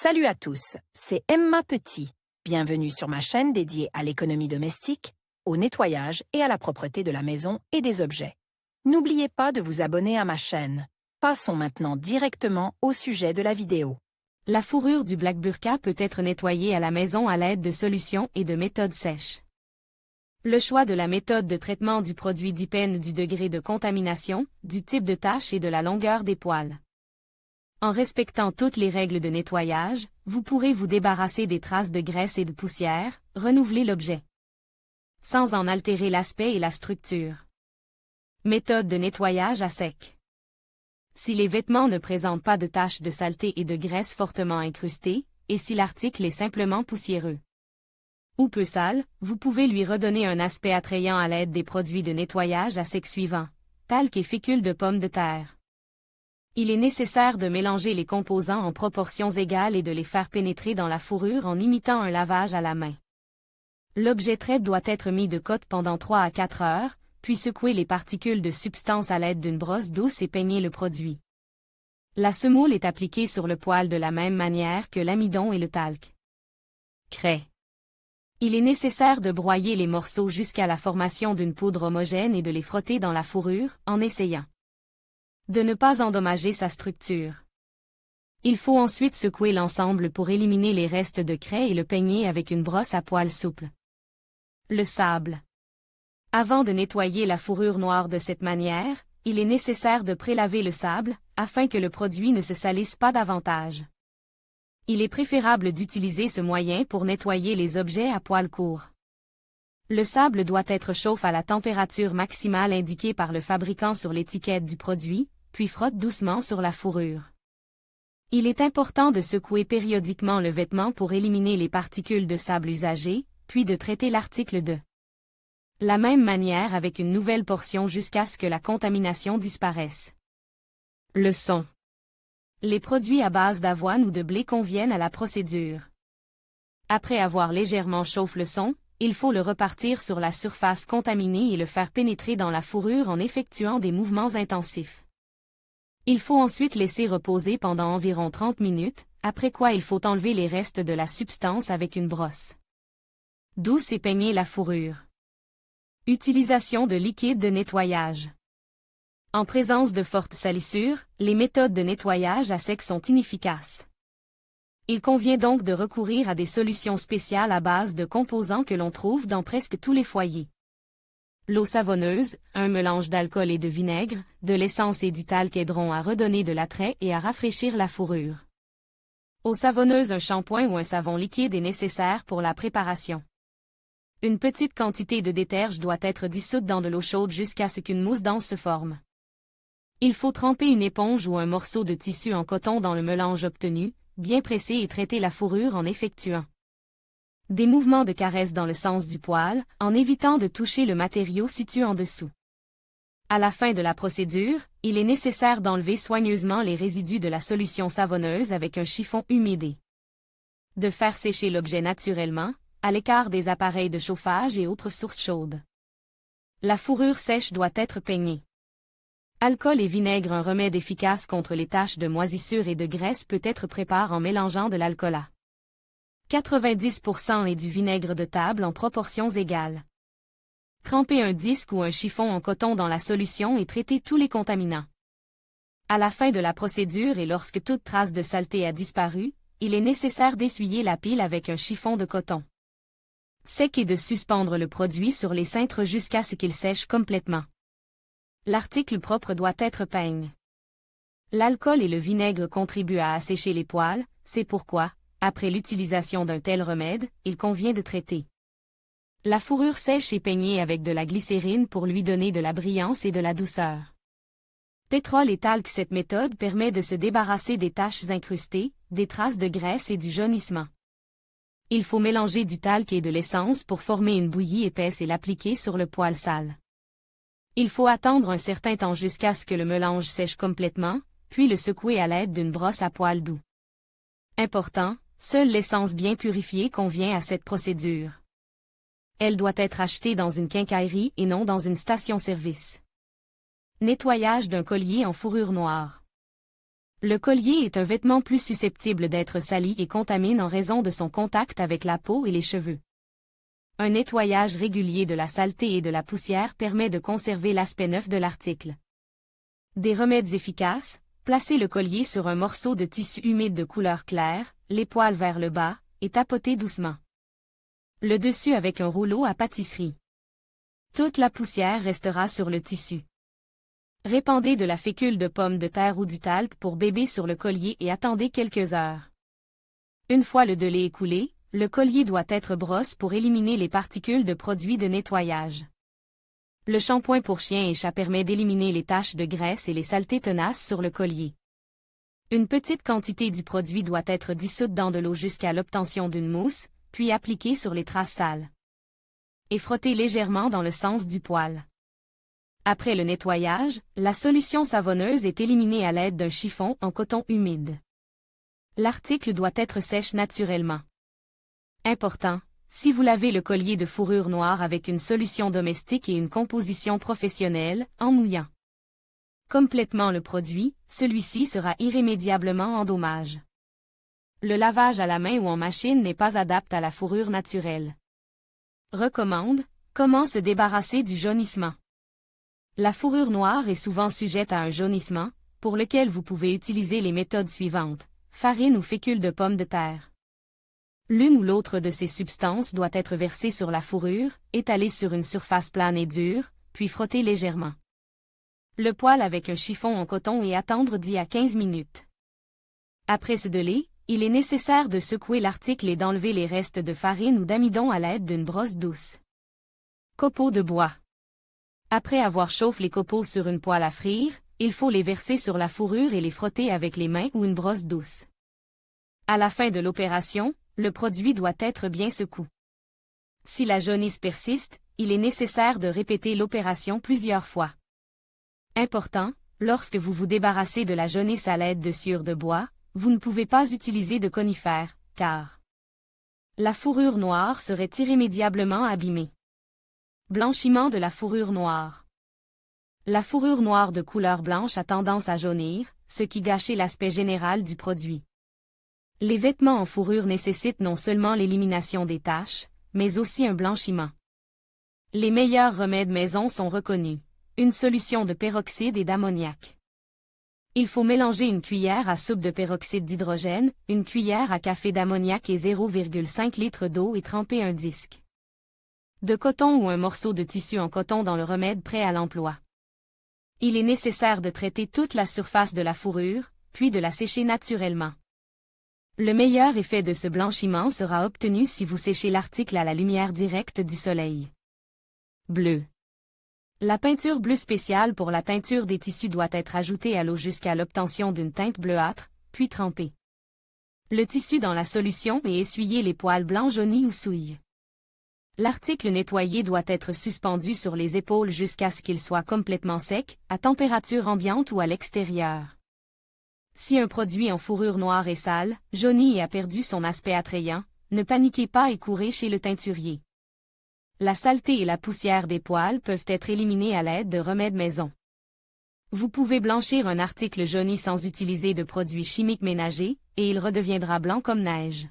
Salut à tous, c'est Emma Petit. Bienvenue sur ma chaîne dédiée à l'économie domestique, au nettoyage et à la propreté de la maison et des objets. N'oubliez pas de vous abonner à ma chaîne. Passons maintenant directement au sujet de la vidéo. La fourrure du Black Burqa peut être nettoyée à la maison à l'aide de solutions et de méthodes sèches. Le choix de la méthode de traitement du produit dépend du degré de contamination, du type de tache et de la longueur des poils. En respectant toutes les règles de nettoyage, vous pourrez vous débarrasser des traces de graisse et de poussière, renouveler l'objet, sans en altérer l'aspect et la structure. Méthode de nettoyage à sec. Si les vêtements ne présentent pas de taches de saleté et de graisse fortement incrustées, et si l'article est simplement poussiéreux ou peu sale, vous pouvez lui redonner un aspect attrayant à l'aide des produits de nettoyage à sec suivants, talc et fécule de pommes de terre. Il est nécessaire de mélanger les composants en proportions égales et de les faire pénétrer dans la fourrure en imitant un lavage à la main. L'objet trait doit être mis de côte pendant 3 à 4 heures, puis secouer les particules de substance à l'aide d'une brosse douce et peigner le produit. La semoule est appliquée sur le poil de la même manière que l'amidon et le talc. Craie. Il est nécessaire de broyer les morceaux jusqu'à la formation d'une poudre homogène et de les frotter dans la fourrure, en essayant de ne pas endommager sa structure. Il faut ensuite secouer l'ensemble pour éliminer les restes de craie et le peigner avec une brosse à poils souple. Le sable. Avant de nettoyer la fourrure noire de cette manière, il est nécessaire de prélaver le sable, afin que le produit ne se salisse pas davantage. Il est préférable d'utiliser ce moyen pour nettoyer les objets à poils courts. Le sable doit être chauffe à la température maximale indiquée par le fabricant sur l'étiquette du produit, puis frotte doucement sur la fourrure. Il est important de secouer périodiquement le vêtement pour éliminer les particules de sable usagées, puis de traiter l'article de la même manière avec une nouvelle portion jusqu'à ce que la contamination disparaisse. Leçon. Les produits à base d'avoine ou de blé conviennent à la procédure. Après avoir légèrement chauffé le son, il faut le repartir sur la surface contaminée et le faire pénétrer dans la fourrure en effectuant des mouvements intensifs. Il faut ensuite laisser reposer pendant environ 30 minutes, après quoi il faut enlever les restes de la substance avec une brosse douce et peigner la fourrure. Utilisation de liquide de nettoyage. En présence de fortes salissures, les méthodes de nettoyage à sec sont inefficaces. Il convient donc de recourir à des solutions spéciales à base de composants que l'on trouve dans presque tous les foyers. L'eau savonneuse, un mélange d'alcool et de vinaigre, de l'essence et du talc aideront à redonner de l'attrait et à rafraîchir la fourrure. Eau savonneuse, un shampoing ou un savon liquide est nécessaire pour la préparation. Une petite quantité de déterge doit être dissoute dans de l'eau chaude jusqu'à ce qu'une mousse dense se forme. Il faut tremper une éponge ou un morceau de tissu en coton dans le mélange obtenu, bien presser et traiter la fourrure en effectuant des mouvements de caresse dans le sens du poil, en évitant de toucher le matériau situé en dessous. À la fin de la procédure, il est nécessaire d'enlever soigneusement les résidus de la solution savonneuse avec un chiffon humide. De faire sécher l'objet naturellement, à l'écart des appareils de chauffage et autres sources chaudes. La fourrure sèche doit être peignée. Alcool et vinaigre, un remède efficace contre les taches de moisissure et de graisse, peut être préparé en mélangeant de l'alcool à 90% et du vinaigre de table en proportions égales. Trempez un disque ou un chiffon en coton dans la solution et traitez tous les contaminants. À la fin de la procédure et lorsque toute trace de saleté a disparu, il est nécessaire d'essuyer la pile avec un chiffon de coton sec et de suspendre le produit sur les cintres jusqu'à ce qu'il sèche complètement. L'article propre doit être peint. L'alcool et le vinaigre contribuent à assécher les poils, c'est pourquoi, après l'utilisation d'un tel remède, il convient de traiter la fourrure sèche et peignée avec de la glycérine pour lui donner de la brillance et de la douceur. Pétrole et talc. Cette méthode permet de se débarrasser des taches incrustées, des traces de graisse et du jaunissement. Il faut mélanger du talc et de l'essence pour former une bouillie épaisse et l'appliquer sur le poil sale. Il faut attendre un certain temps jusqu'à ce que le mélange sèche complètement, puis le secouer à l'aide d'une brosse à poils doux. Important, seule l'essence bien purifiée convient à cette procédure. Elle doit être achetée dans une quincaillerie et non dans une station-service. Nettoyage d'un collier en fourrure noire. Le collier est un vêtement plus susceptible d'être sali et contamine en raison de son contact avec la peau et les cheveux. Un nettoyage régulier de la saleté et de la poussière permet de conserver l'aspect neuf de l'article. Des remèdes efficaces: placez le collier sur un morceau de tissu humide de couleur claire, les poils vers le bas, et tapotez doucement le dessus avec un rouleau à pâtisserie. Toute la poussière restera sur le tissu. Répandez de la fécule de pomme de terre ou du talc pour bébé sur le collier et attendez quelques heures. Une fois le délai écoulé, le collier doit être brosse pour éliminer les particules de produits de nettoyage. Le shampoing pour chien et chat permet d'éliminer les taches de graisse et les saletés tenaces sur le collier. Une petite quantité du produit doit être dissoute dans de l'eau jusqu'à l'obtention d'une mousse, puis appliquée sur les traces sales. Et frottez légèrement dans le sens du poil. Après le nettoyage, la solution savonneuse est éliminée à l'aide d'un chiffon en coton humide. L'article doit être sèche naturellement. Important: si vous lavez le collier de fourrure noire avec une solution domestique et une composition professionnelle, en mouillant complètement le produit, celui-ci sera irrémédiablement endommagé. Le lavage à la main ou en machine n'est pas adapté à la fourrure naturelle. Recommande: comment se débarrasser du jaunissement. La fourrure noire est souvent sujette à un jaunissement, pour lequel vous pouvez utiliser les méthodes suivantes: farine ou fécule de pomme de terre. L'une ou l'autre de ces substances doit être versée sur la fourrure, étalée sur une surface plane et dure, puis frotter légèrement le poil avec un chiffon en coton et attendre 10 à 15 minutes. Après ce délai, il est nécessaire de secouer l'article et d'enlever les restes de farine ou d'amidon à l'aide d'une brosse douce. Copeaux de bois. Après avoir chauffé les copeaux sur une poêle à frire, il faut les verser sur la fourrure et les frotter avec les mains ou une brosse douce. À la fin de l'opération, le produit doit être bien secoué. Si la jaunisse persiste, il est nécessaire de répéter l'opération plusieurs fois. Important: lorsque vous vous débarrassez de la jaunisse à l'aide de sciure de bois, vous ne pouvez pas utiliser de conifère, car la fourrure noire serait irrémédiablement abîmée. Blanchiment de la fourrure noire. La fourrure noire de couleur blanche a tendance à jaunir, ce qui gâche l'aspect général du produit. Les vêtements en fourrure nécessitent non seulement l'élimination des taches, mais aussi un blanchiment. Les meilleurs remèdes maison sont reconnus: une solution de peroxyde et d'ammoniac. Il faut mélanger une cuillère à soupe de peroxyde d'hydrogène, une cuillère à café d'ammoniac et 0,5 litre d'eau et tremper un disque de coton ou un morceau de tissu en coton dans le remède prêt à l'emploi. Il est nécessaire de traiter toute la surface de la fourrure, puis de la sécher naturellement. Le meilleur effet de ce blanchiment sera obtenu si vous séchez l'article à la lumière directe du soleil. Bleu. La peinture bleue spéciale pour la teinture des tissus doit être ajoutée à l'eau jusqu'à l'obtention d'une teinte bleuâtre, puis tremper le tissu dans la solution et essuyer les poils blancs jaunis ou souillés. L'article nettoyé doit être suspendu sur les épaules jusqu'à ce qu'il soit complètement sec, à température ambiante ou à l'extérieur. Si un produit en fourrure noire est sale, jauni et a perdu son aspect attrayant, ne paniquez pas et courez chez le teinturier. La saleté et la poussière des poils peuvent être éliminées à l'aide de remèdes maison. Vous pouvez blanchir un article jauni sans utiliser de produits chimiques ménagers, et il redeviendra blanc comme neige.